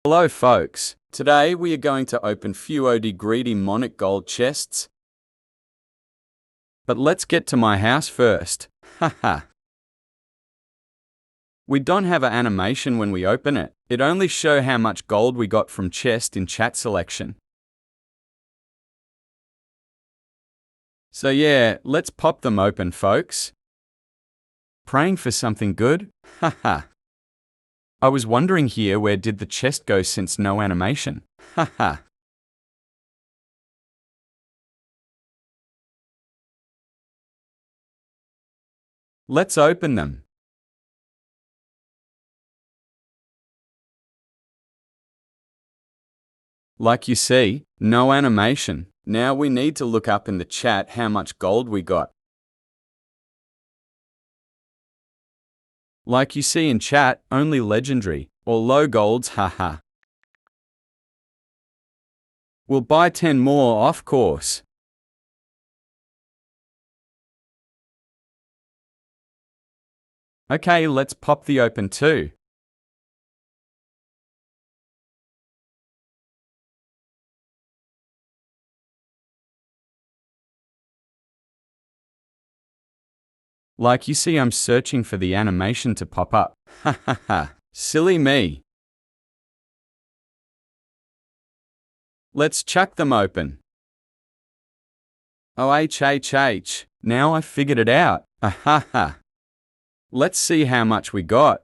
Hello folks, today we are going to open few OD greedy Monarch gold chests. But let's get to my house first, haha. We don't have an animation when we open it, it only shows how much gold we got from chest in chat selection. So yeah, let's pop them open folks. Praying for something good? Haha. I was wondering here, where did the chest go since no animation? Haha. Let's open them. Like you see, no animation. Now we need to look up in the chat how much gold we got. Like you see in chat, only legendary, or low golds, haha. We'll buy 10 more off course. Okay, let's pop the open too. Like you see, I'm searching for the animation to pop up. Ha ha ha. Silly me. Let's chuck them open. Oh HHH. Now I figured it out. Ahaha. Let's see how much we got.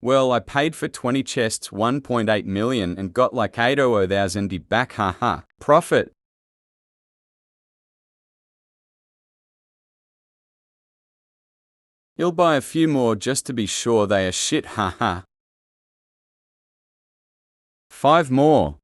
Well, I paid for 20 chests 1.8 million and got like 800,000 back, haha. Profit. You'll buy a few more just to be sure they are shit, haha. 5 more.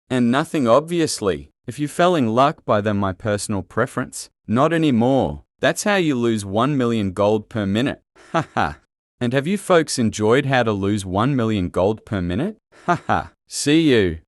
And nothing obviously. If you fell in luck, by them my personal preference. Not anymore. That's how you lose 1 million gold per minute. Haha. And have you folks enjoyed how to lose 1 million gold per minute? Haha. See you.